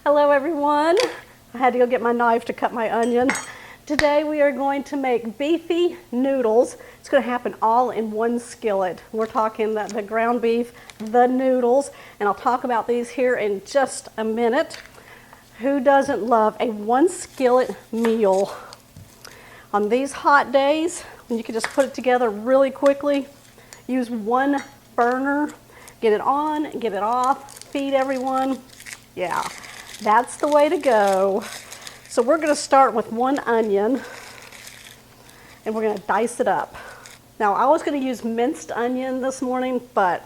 Hello everyone. I had to go get my knife to cut my onion. Today we are going to make beefy noodles. It's going to happen all in one skillet. We're talking the ground beef, the noodles, and I'll talk about these here in just a minute. Who doesn't love a one skillet meal? On these hot days, when you can just put it together really quickly, use one burner, get it on, get it off, feed everyone. Yeah, that's the way to go. So we're going to start with one onion and we're going to dice it up. Now I was going to use minced onion this morning, but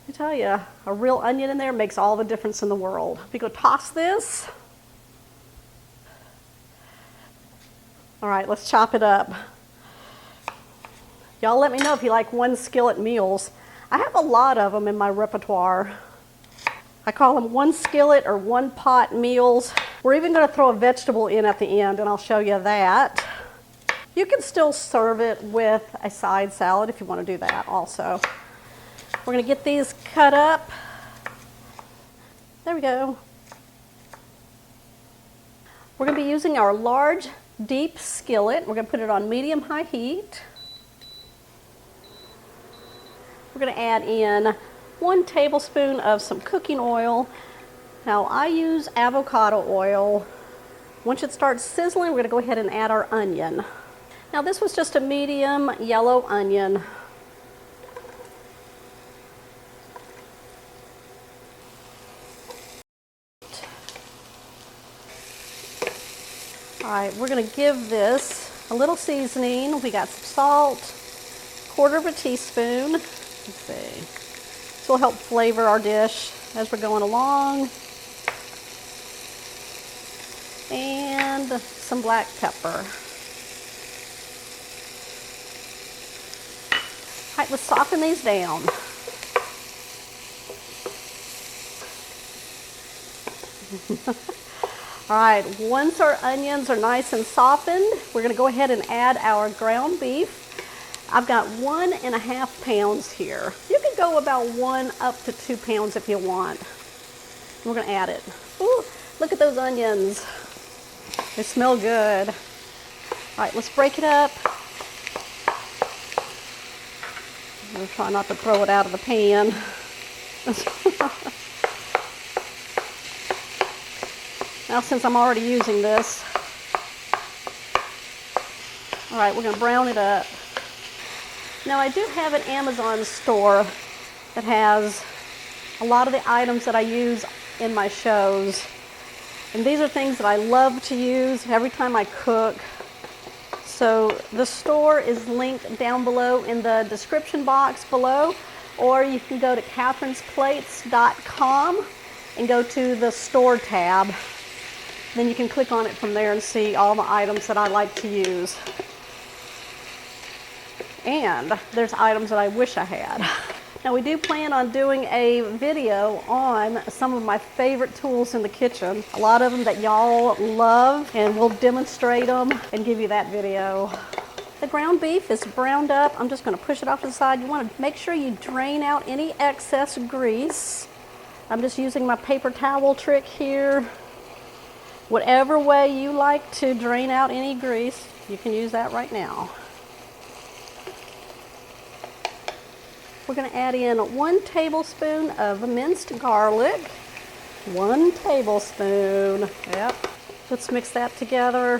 I tell you, a real onion in there makes all the difference in the world. We go toss this. All right, let's chop it up. Y'all let me know if you like one skillet meals. I have a lot of them in my repertoire. I call them one skillet or one pot meals. We're even going to throw a vegetable in at the end, and I'll show you that. You can still serve it with a side salad if you want to do that also. We're going to get these cut up. There we go. We're going to be using our large, deep skillet. We're going to put it on medium-high heat. We're going to add in 1 tablespoon of some cooking oil. Now I use avocado oil. Once it starts sizzling, we're going to go ahead and add our onion. Now this was just a medium yellow onion. All right, we're going to give this a little seasoning. We got some salt, 1/4 teaspoon. Let's see. This will help flavor our dish as we're going along. And some black pepper. All right, let's soften these down. All right, once our onions are nice and softened, we're going to go ahead and add our ground beef. I've got 1.5 pounds here. You can go about 1 up to 2 pounds if you want. We're going to add it. Ooh, look at those onions. They smell good. All right, let's break it up. I'm going to try not to throw it out of the pan. Now, since I'm already using this, all right, we're going to brown it up. Now, I do have an Amazon store that has a lot of the items that I use in my shows. And these are things that I love to use every time I cook. So the store is linked down below in the description box below, or you can go to catherinesplates.com and go to the store tab. Then you can click on it from there and see all the items that I like to use. And there's items that I wish I had. Now we do plan on doing a video on some of my favorite tools in the kitchen. A lot of them that y'all love, and we'll demonstrate them and give you that video. The ground beef is browned up. I'm just going to push it off to the side. You want to make sure you drain out any excess grease. I'm just using my paper towel trick here. Whatever way you like to drain out any grease, you can use that right now. We're going to add in 1 tablespoon of minced garlic. 1 tablespoon. Yep. Let's mix that together.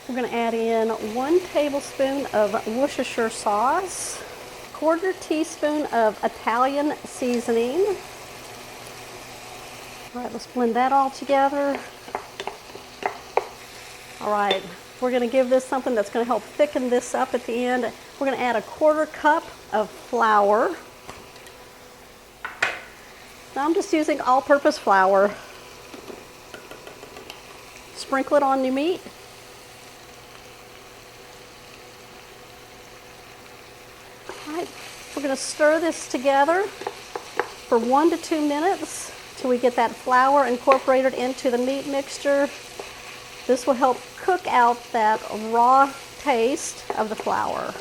We're going to add in 1 tablespoon of Worcestershire sauce. 1/4 teaspoon of Italian seasoning. All right, let's blend that all together. All right, we're going to give this something that's going to help thicken this up at the end. We're going to add 1/4 cup of flour. Now I'm just using all-purpose flour. Sprinkle it on your meat. All right, we're going to stir this together for 1 to 2 minutes till we get that flour incorporated into the meat mixture. This will help cook out that raw taste of the flour.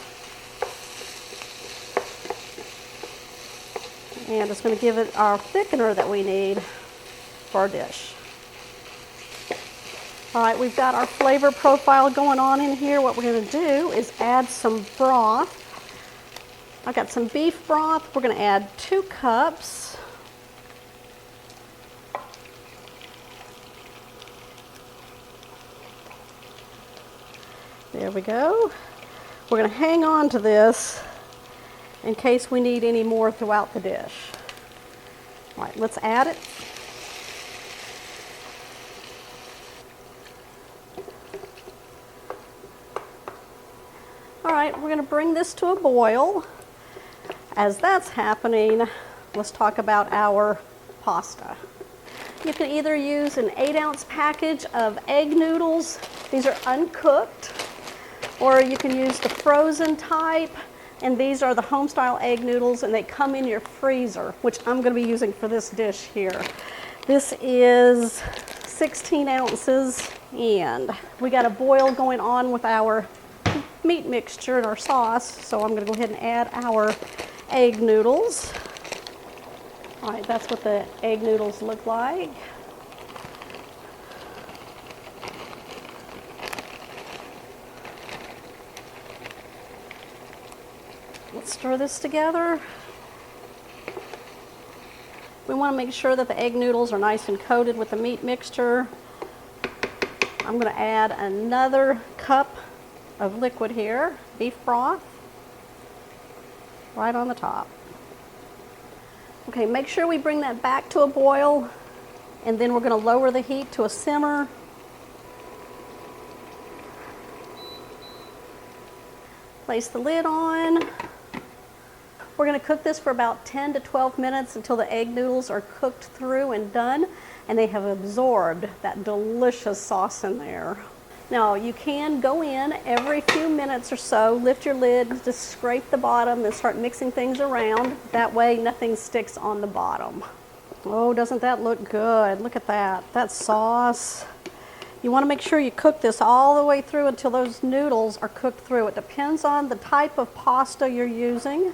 And it's going to give it our thickener that we need. for our dish. All right, we've got our flavor profile going on in here. What we're going to do is add some broth. I've got some beef broth. We're going to add 2 cups. There we go. We're going to hang on to this in case we need any more throughout the dish. All right, let's add it. All right, we're going to bring this to a boil. As that's happening, let's talk about our pasta. You can either use an 8-ounce package of egg noodles. These are uncooked. Or you can use the frozen type. And these are the home-style egg noodles, and they come in your freezer, which I'm going to be using for this dish here. This is 16 ounces, and we got a boil going on with our meat mixture and our sauce, so I'm going to go ahead and add our egg noodles. All right, that's what the egg noodles look like. Let's stir this together. We want to make sure that the egg noodles are nice and coated with the meat mixture. I'm going to add another cup of liquid here, beef broth, right on the top. Okay, make sure we bring that back to a boil, and then we're going to lower the heat to a simmer. Place the lid on. We're going to cook this for about 10 to 12 minutes until the egg noodles are cooked through and done, and they have absorbed that delicious sauce in there. Now, you can go in every few minutes or so, lift your lid, just scrape the bottom and start mixing things around. That way nothing sticks on the bottom. Oh, doesn't that look good? Look at that. That sauce. You want to make sure you cook this all the way through until those noodles are cooked through. It depends on the type of pasta you're using.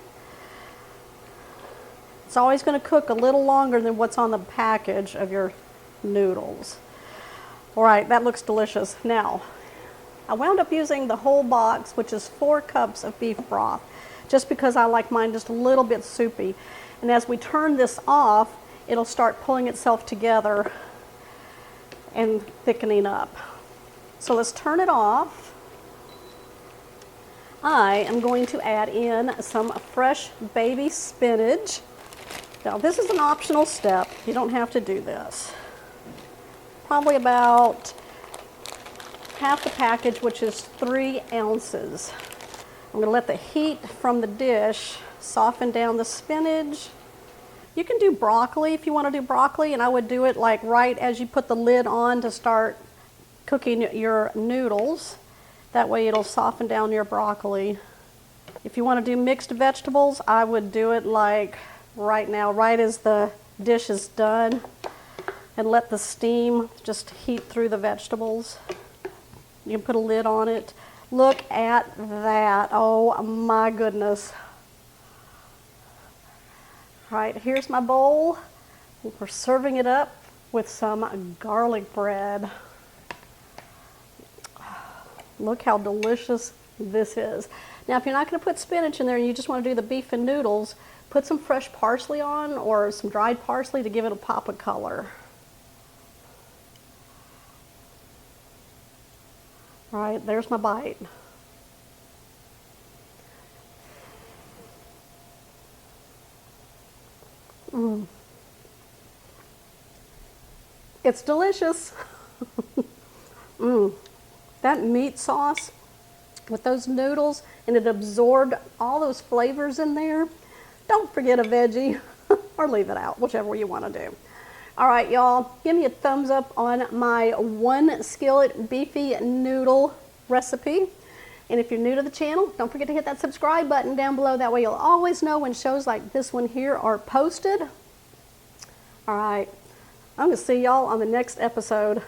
It's always going to cook a little longer than what's on the package of your noodles. All right, that looks delicious. Now, I wound up using the whole box, which is 4 cups of beef broth, just because I like mine just a little bit soupy. And as we turn this off, it'll start pulling itself together and thickening up. So let's turn it off. I am going to add in some fresh baby spinach. Now, this is an optional step. You don't have to do this. Probably about half the package, which is 3 ounces. I'm going to let the heat from the dish soften down the spinach. You can do broccoli if you want to do broccoli, and I would do it like right as you put the lid on to start cooking your noodles. That way it'll soften down your broccoli. If you want to do mixed vegetables, I would do it like right now, right as the dish is done, and let the steam just heat through the vegetables. You can put a lid on it. Look at that. Oh my goodness. All right, here's my bowl. We're serving it up with some garlic bread. Look how delicious this is. Now, if you're not going to put spinach in there and you just want to do the beef and noodles, put some fresh parsley on or some dried parsley to give it a pop of color. All right, there's my bite. It's delicious. That meat sauce with those noodles, and it absorbed all those flavors in there. Don't forget a veggie or leave it out, whichever you want to do. All right, y'all, give me a thumbs up on my 1 skillet beefy noodle recipe. And if you're new to the channel, don't forget to hit that subscribe button down below. That way you'll always know when shows like this one here are posted. All right, I'm going to see y'all on the next episode.